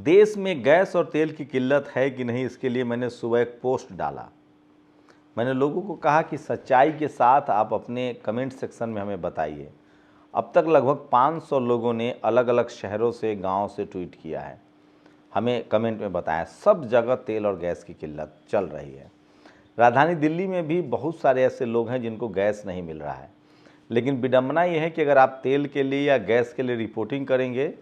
देश में गैस और तेल की किल्लत है कि नहीं, इसके लिए मैंने सुबह एक पोस्ट डाला। मैंने लोगों को कहा कि सच्चाई के साथ आप अपने कमेंट सेक्शन में हमें बताइए। अब तक लगभग 500 लोगों ने अलग अलग शहरों से, गांव से ट्वीट किया है, हमें कमेंट में बताया। सब जगह तेल और गैस की किल्लत चल रही है। राजधानी दिल्ली में भी बहुत सारे ऐसे लोग हैं जिनको गैस नहीं मिल रहा है। लेकिन विडंबना यह है कि अगर आप तेल के लिए या गैस के लिए रिपोर्टिंग करेंगे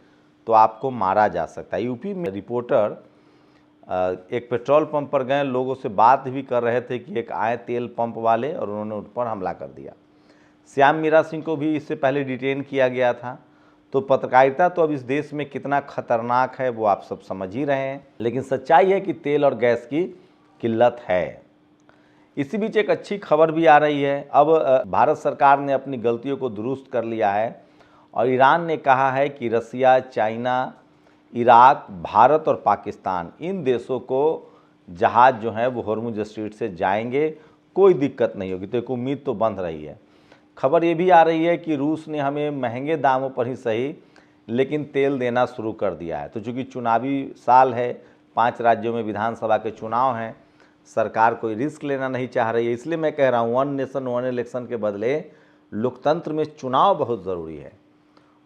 तो आपको मारा जा सकता है। यूपी में रिपोर्टर एक पेट्रोल पंप पर गए, लोगों से बात भी कर रहे थे कि एक आए तेल पंप वाले और उन्होंने उन पर हमला कर दिया। श्याम मीरा सिंह को भी इससे पहले डिटेन किया गया था। तो पत्रकारिता तो अब इस देश में कितना खतरनाक है वो आप सब समझ ही रहे हैं। लेकिन सच्चाई है कि तेल और गैस की किल्लत है। इसी बीच एक अच्छी खबर भी आ रही है। अब भारत सरकार ने अपनी गलतियों को दुरुस्त कर लिया है और ईरान ने कहा है कि रसिया, चाइना, इराक, भारत और पाकिस्तान, इन देशों को जहाज़ जो है वो हॉर्मुज स्ट्रेट से जाएंगे, कोई दिक्कत नहीं होगी। तो एक उम्मीद तो बंध रही है। खबर ये भी आ रही है कि रूस ने हमें महंगे दामों पर ही सही लेकिन तेल देना शुरू कर दिया है। तो चूँकि चुनावी साल है, 5 राज्यों में विधानसभा के चुनाव हैं, सरकार कोई रिस्क लेना नहीं चाह रही है। इसलिए मैं कह रहा हूँ, वन नेशन वन इलेक्शन के बदले लोकतंत्र में चुनाव बहुत ज़रूरी है।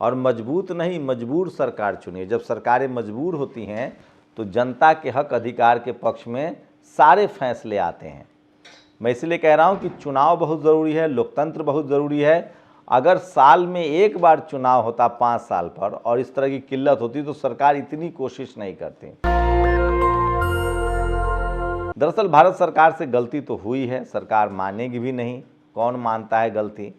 और मजबूत नहीं, मजबूर सरकार चुनिए। जब सरकारें मजबूर होती हैं तो जनता के हक अधिकार के पक्ष में सारे फैसले आते हैं। मैं इसलिए कह रहा हूं कि चुनाव बहुत ज़रूरी है, लोकतंत्र बहुत ज़रूरी है। अगर साल में एक बार चुनाव होता 5 साल पर और इस तरह की किल्लत होती तो सरकार इतनी कोशिश नहीं करती। दरअसल भारत सरकार से गलती तो हुई है, सरकार मानेगी भी नहीं। कौन मानता है गलती?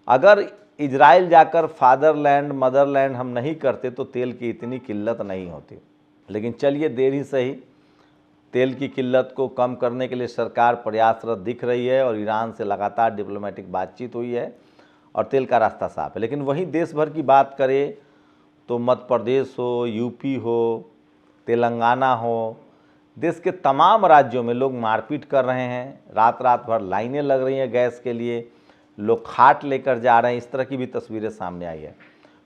अगर इजराइल जाकर फादरलैंड, मदरलैंड हम नहीं करते तो तेल की इतनी किल्लत नहीं होती। लेकिन चलिए, देर ही सही, तेल की किल्लत को कम करने के लिए सरकार प्रयासरत दिख रही है और ईरान से लगातार डिप्लोमेटिक बातचीत हुई है और तेल का रास्ता साफ है। लेकिन वहीं देश भर की बात करें तो मध्य प्रदेश हो, यूपी हो, तेलंगाना हो, देश के तमाम राज्यों में लोग मारपीट कर रहे हैं। रात रात भर लाइनें लग रही हैं गैस के लिए, लोग खाट लेकर जा रहे हैं। इस तरह की भी तस्वीरें सामने आई है।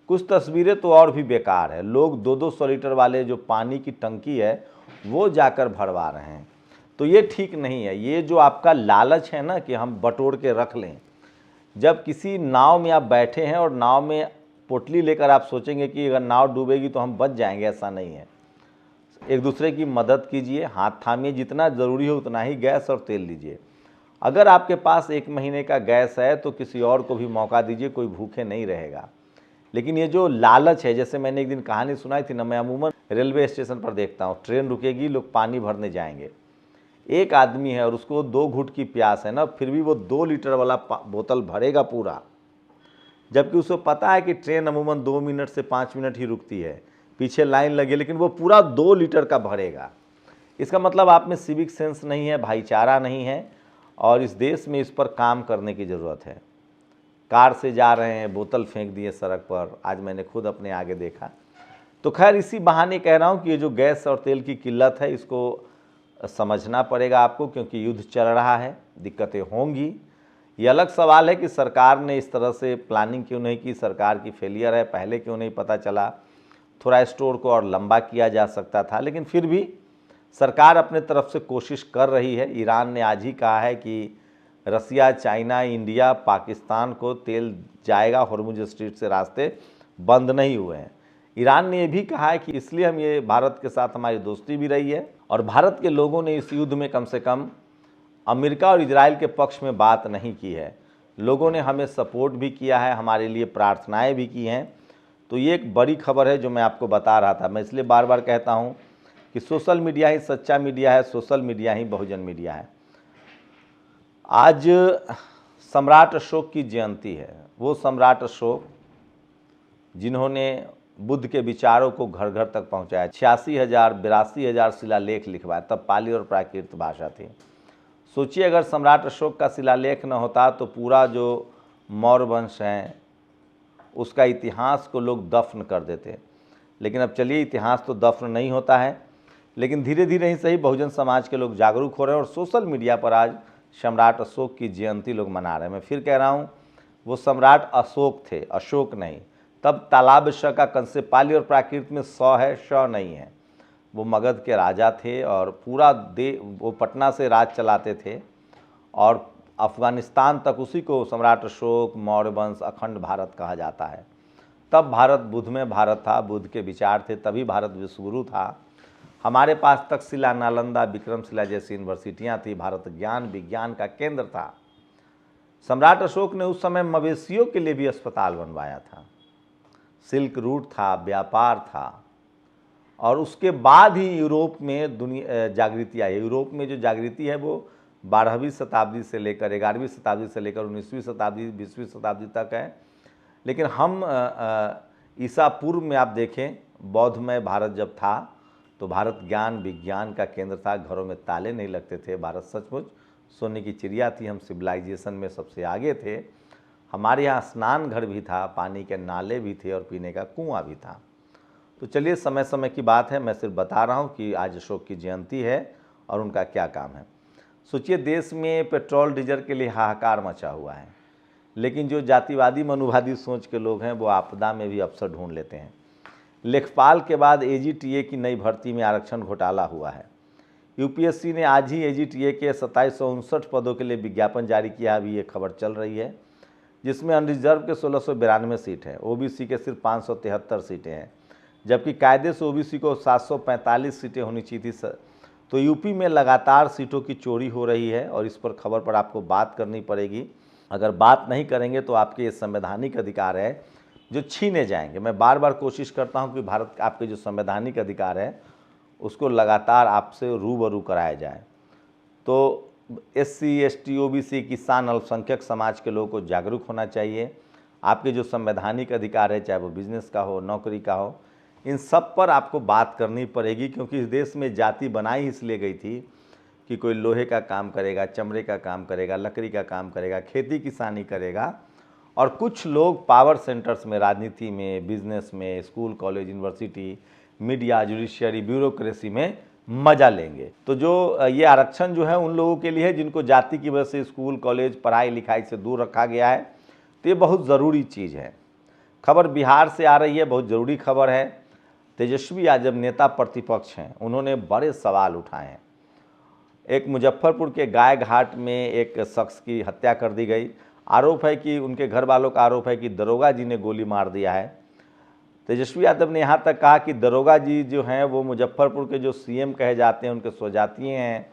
कुछ तस्वीरें तो और भी बेकार है। लोग 200-200 लीटर वाले जो पानी की टंकी है वो जाकर भरवा रहे हैं। तो ये ठीक नहीं है। ये जो आपका लालच है ना कि हम बटोर के रख लें, जब किसी नाव में आप बैठे हैं और नाव में पोटली लेकर आप सोचेंगे कि अगर नाव डूबेगी तो हम बच जाएंगे, ऐसा नहीं है। एक दूसरे की मदद कीजिए, हाथ थामिए, जितना ज़रूरी हो उतना ही गैस और तेल लीजिए। अगर आपके पास 1 महीने का गैस है तो किसी और को भी मौका दीजिए, कोई भूखे नहीं रहेगा। लेकिन ये जो लालच है, जैसे मैंने एक दिन कहानी सुनाई थी ना, मैं अमूमन रेलवे स्टेशन पर देखता हूँ, ट्रेन रुकेगी, लोग पानी भरने जाएंगे। एक आदमी है और उसको 2 घूंट की प्यास है ना, फिर भी वो 2 लीटर वाला बोतल भरेगा पूरा, जबकि उसको पता है कि ट्रेन अमूमन 2 मिनट से 5 मिनट ही रुकती है, पीछे लाइन लगी, लेकिन वो पूरा 2 लीटर का भरेगा। इसका मतलब आप में सिविक सेंस नहीं है, भाईचारा नहीं है और इस देश में इस पर काम करने की ज़रूरत है। कार से जा रहे हैं, बोतल फेंक दिए सड़क पर, आज मैंने खुद अपने आगे देखा। तो खैर, इसी बहाने कह रहा हूँ कि ये जो गैस और तेल की किल्लत है इसको समझना पड़ेगा आपको, क्योंकि युद्ध चल रहा है, दिक्कतें होंगी। ये अलग सवाल है कि सरकार ने इस तरह से प्लानिंग क्यों नहीं की, सरकार की फेलियर है, पहले क्यों नहीं पता चला। थोड़ा स्टोर को और लंबा किया जा सकता था, लेकिन फिर भी सरकार अपने तरफ से कोशिश कर रही है। ईरान ने आज ही कहा है कि रसिया, चाइना, इंडिया, पाकिस्तान को तेल जाएगा, हॉर्मुज स्ट्रेट से रास्ते बंद नहीं हुए हैं। ईरान ने यह भी कहा है कि इसलिए हम ये भारत के साथ हमारी दोस्ती भी रही है और भारत के लोगों ने इस युद्ध में कम से कम अमेरिका और इजराइल के पक्ष में बात नहीं की है। लोगों ने हमें सपोर्ट भी किया है, हमारे लिए प्रार्थनाएं भी की हैं। तो ये एक बड़ी खबर है जो मैं आपको बता रहा था। मैं इसलिए बार बार कहता हूँ कि सोशल मीडिया ही सच्चा मीडिया है, सोशल मीडिया ही बहुजन मीडिया है। आज सम्राट अशोक की जयंती है। वो सम्राट अशोक जिन्होंने बुद्ध के विचारों को घर घर तक पहुंचाया, 86,000-82,000 शिलालेख लिखवाए, तब पाली और प्राकृत भाषा थी। सोचिए, अगर सम्राट अशोक का शिलालेख न होता तो पूरा जो मौर्य वंश है उसका इतिहास को लोग दफन कर देते। लेकिन अब चलिए, इतिहास तो दफन नहीं होता है, लेकिन धीरे धीरे ही सही बहुजन समाज के लोग जागरूक हो रहे हैं और सोशल मीडिया पर आज सम्राट अशोक की जयंती लोग मना रहे हैं। मैं फिर कह रहा हूँ, वो सम्राट अशोक थे, अशोक नहीं। तब तालाब श का कंसे पाली और प्राकृत में स है, श नहीं है। वो मगध के राजा थे और पूरा वो पटना से राज चलाते थे और अफ़गानिस्तान तक उसी को सम्राट अशोक, मौर्य वंश, अखंड भारत कहा जाता है। तब भारत बुद्ध में भारत था, बुद्ध के विचार थे, तभी भारत विश्वगुरु था। हमारे पास तक्षशिला, नालंदा, विक्रमशिला जैसी यूनिवर्सिटियाँ थी। भारत ज्ञान विज्ञान का केंद्र था। सम्राट अशोक ने उस समय मवेशियों के लिए भी अस्पताल बनवाया था। सिल्क रूट था, व्यापार था। और उसके बाद ही यूरोप में दुनिया जागृति आई। यूरोप में जो जागृति है वो 12वीं शताब्दी से लेकर 11वीं शताब्दी से लेकर 19वीं शताब्दी 20वीं शताब्दी तक है। लेकिन हम ईसा पूर्व में आप देखें, बौद्धमय भारत जब था तो भारत ज्ञान विज्ञान का केंद्र था। घरों में ताले नहीं लगते थे। भारत सचमुच सोने की चिड़िया थी। हम सिविलाइजेशन में सबसे आगे थे। हमारे यहाँ स्नान घर भी था, पानी के नाले भी थे और पीने का कुआं भी था। तो चलिए, समय समय की बात है, मैं सिर्फ बता रहा हूँ कि आज अशोक की जयंती है और उनका क्या काम है। सोचिए, देश में पेट्रोल डीजल के लिए हाहाकार मचा हुआ है, लेकिन जो जातिवादी मनोवादी सोच के लोग हैं वो आपदा में भी अवसर ढूंढ लेते हैं। लेखपाल के बाद एजीटीए की नई भर्ती में आरक्षण घोटाला हुआ है। यूपीएससी ने आज ही एजीटीए के 2759 पदों के लिए विज्ञापन जारी किया। अभी ये खबर चल रही है, जिसमें अनरिजर्व के 1692 सीट है, ओबीसी के सिर्फ 573 सीटें हैं, जबकि कायदे से ओबीसी को 745 सीटें होनी चाहिए थी। तो यूपी में लगातार सीटों की चोरी हो रही है और इस पर खबर पर आपको बात करनी पड़ेगी। अगर बात नहीं करेंगे तो आपके ये संवैधानिक अधिकार है जो छीने जाएंगे। मैं बार बार कोशिश करता हूं कि भारत आपके जो संवैधानिक अधिकार है उसको लगातार आपसे रूबरू कराया जाए। तो एससी, एसटी, ओबीसी, किसान, अल्पसंख्यक समाज के लोगों को जागरूक होना चाहिए। आपके जो संवैधानिक अधिकार है, चाहे वो बिजनेस का हो, नौकरी का हो, इन सब पर आपको बात करनी पड़ेगी, क्योंकि इस देश में जाति बनाई इसलिए गई थी कि कोई लोहे का काम करेगा, चमड़े का काम करेगा, लकड़ी का काम करेगा, खेती किसानी करेगा, और कुछ लोग पावर सेंटर्स में, राजनीति में, बिजनेस में, school, college, university, media, judiciary, bureaucracy में मजा लेंगे। तो जो ये आरक्षण जो है उन लोगों के लिए है जिनको जाति की वजह से स्कूल, कॉलेज, पढ़ाई लिखाई से दूर रखा गया है। तो ये बहुत ज़रूरी चीज़ है। खबर बिहार से आ रही है, बहुत ज़रूरी खबर है। तेजस्वी यादव नेता प्रतिपक्ष हैं, उन्होंने बड़े सवाल उठाए हैं। एक मुजफ्फरपुर के गाय घाट में एक शख्स की हत्या कर दी गई। आरोप है कि उनके घर वालों का आरोप है कि दरोगा जी ने गोली मार दिया है। तेजस्वी यादव ने यहाँ तक कहा कि दरोगा जी जो हैं वो मुजफ्फरपुर के जो सीएम कहे जाते हैं उनके स्वजातीय हैं,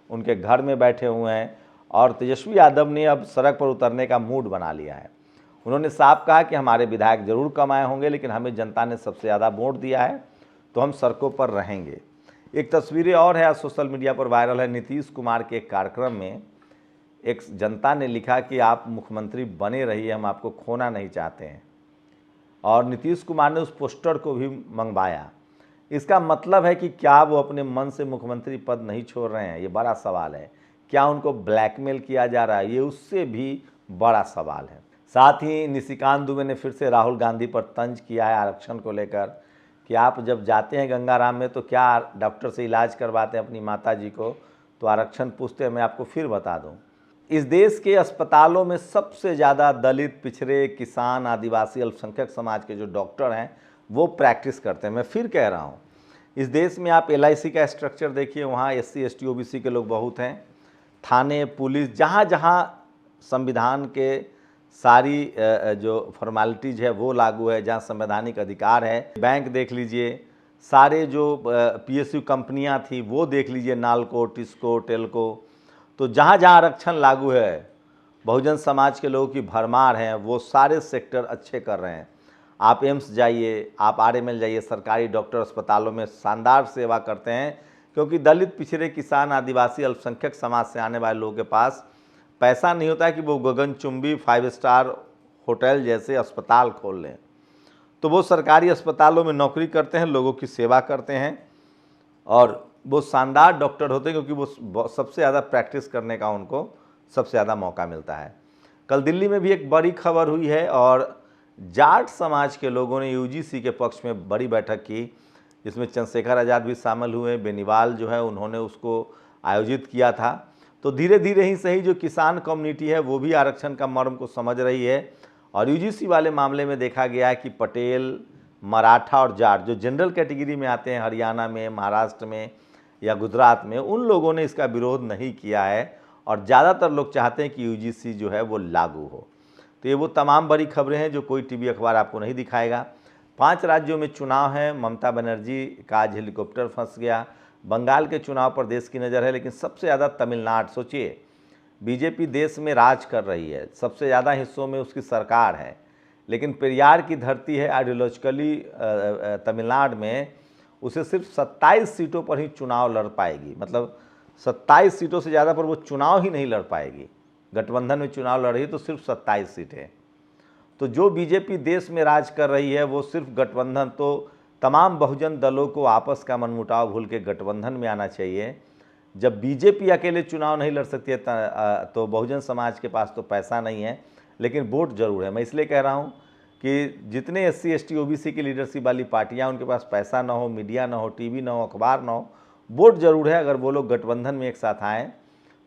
उनके घर में बैठे हुए हैं, और तेजस्वी यादव ने अब सड़क पर उतरने का मूड बना लिया है। उन्होंने साफ कहा कि हमारे विधायक जरूर कम आए होंगे, लेकिन हमें जनता ने सबसे ज़्यादा वोट दिया है तो हम सड़कों पर रहेंगे। एक तस्वीरें और है, सोशल मीडिया पर वायरल है। नीतीश कुमार के एक कार्यक्रम में एक जनता ने लिखा कि आप मुख्यमंत्री बने रहिए, हम आपको खोना नहीं चाहते हैं, और नीतीश कुमार ने उस पोस्टर को भी मंगवाया। इसका मतलब है कि क्या वो अपने मन से मुख्यमंत्री पद नहीं छोड़ रहे हैं? ये बड़ा सवाल है। क्या उनको ब्लैकमेल किया जा रहा है? ये उससे भी बड़ा सवाल है। साथ ही निशिकांत दुबे ने फिर से राहुल गांधी पर तंज किया है आरक्षण को लेकर कि आप जब जाते हैं गंगाराम में तो क्या डॉक्टर से इलाज करवाते हैं अपनी माता जी को, तो आरक्षण पूछते हैं। मैं आपको फिर बता दूं, इस देश के अस्पतालों में सबसे ज़्यादा दलित, पिछड़े, किसान, आदिवासी, अल्पसंख्यक समाज के जो डॉक्टर हैं वो प्रैक्टिस करते हैं। मैं फिर कह रहा हूँ, इस देश में आप एलआईसी का स्ट्रक्चर देखिए, वहाँ एससी, एसटी, ओबीसी के लोग बहुत हैं। थाने, पुलिस, जहाँ जहाँ संविधान के सारी जो फॉर्मेलिटीज़ है वो लागू है, जहाँ संवैधानिक अधिकार है। बैंक देख लीजिए, सारे जो पीएसयू कंपनियां थी वो देख लीजिए, नालको, टिस्को, टेलको, तो जहाँ जहाँ आरक्षण लागू है, बहुजन समाज के लोगों की भरमार है, वो सारे सेक्टर अच्छे कर रहे हैं। आप एम्स जाइए, आप आरएमएल जाइए, सरकारी डॉक्टर अस्पतालों में शानदार सेवा करते हैं, क्योंकि दलित, पिछड़े, किसान, आदिवासी, अल्पसंख्यक समाज से आने वाले लोगों के पास पैसा नहीं होता है कि वो गगनचुंबी 5 स्टार होटल जैसे अस्पताल खोल लें। तो वो सरकारी अस्पतालों में नौकरी करते हैं, लोगों की सेवा करते हैं, और वो शानदार डॉक्टर होते हैं क्योंकि वो सबसे ज़्यादा प्रैक्टिस करने का उनको सबसे ज़्यादा मौका मिलता है। कल दिल्ली में भी एक बड़ी खबर हुई है, और जाट समाज के लोगों ने यूजीसी के पक्ष में बड़ी बैठक की, जिसमें चंद्रशेखर आज़ाद भी शामिल हुए। बेनीवाल जो है उन्होंने उसको आयोजित किया था। तो धीरे धीरे ही सही जो किसान कम्युनिटी है वो भी आरक्षण का मर्म को समझ रही है, और यूजीसी वाले मामले में देखा गया है कि पटेल, मराठा और जाट जो जनरल कैटेगरी में आते हैं हरियाणा में, महाराष्ट्र में या गुजरात में, उन लोगों ने इसका विरोध नहीं किया है और ज़्यादातर लोग चाहते हैं कि यूजीसी जो है वो लागू हो। तो ये वो तमाम बड़ी खबरें हैं जो कोई टीवी अखबार आपको नहीं दिखाएगा। 5 राज्यों में चुनाव है, ममता बनर्जी का आज हेलीकॉप्टर फंस गया। बंगाल के चुनाव पर देश की नज़र है, लेकिन सबसे ज़्यादा तमिलनाडु। सोचिए, बीजेपी देश में राज कर रही है, सबसे ज़्यादा हिस्सों में उसकी सरकार है, लेकिन पेरियार की धरती है आइडियोलॉजिकली तमिलनाडु में, उसे सिर्फ 27 सीटों पर ही चुनाव लड़ पाएगी। मतलब 27 सीटों से ज़्यादा पर वो चुनाव ही नहीं लड़ पाएगी। गठबंधन में चुनाव लड़ रही है तो सिर्फ 27 सीटें। तो जो बीजेपी देश में राज कर रही है वो सिर्फ गठबंधन, तो तमाम बहुजन दलों को आपस का मनमुटाव भूल के गठबंधन में आना चाहिए। जब बीजेपी अकेले चुनाव नहीं लड़ सकती है तो बहुजन समाज के पास तो पैसा नहीं है, लेकिन वोट जरूर है। मैं इसलिए कह रहा हूँ कि जितने SC ST OBC की लीडरशिप वाली पार्टियाँ, उनके पास पैसा ना हो, मीडिया ना हो, टीवी ना हो, अखबार ना हो, वोट जरूर है। अगर वो लोग गठबंधन में एक साथ आएँ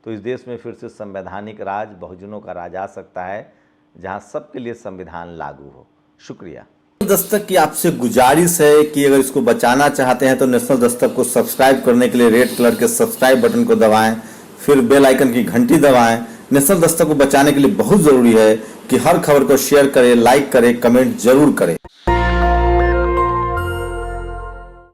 तो इस देश में फिर से संवैधानिक राज, बहुजनों का राज आ सकता है, जहाँ सबके लिए संविधान लागू हो। शुक्रिया। दस्तक की आपसे गुजारिश है कि अगर इसको बचाना चाहते हैं तो नेशनल दस्तक को सब्सक्राइब करने के लिए रेड कलर के सब्सक्राइब बटन को दबाएं, फिर बेल आइकन की घंटी दबाएं। नेशनल दस्तक को बचाने के लिए बहुत जरूरी है कि हर खबर को शेयर करें, लाइक करें, कमेंट जरूर करें।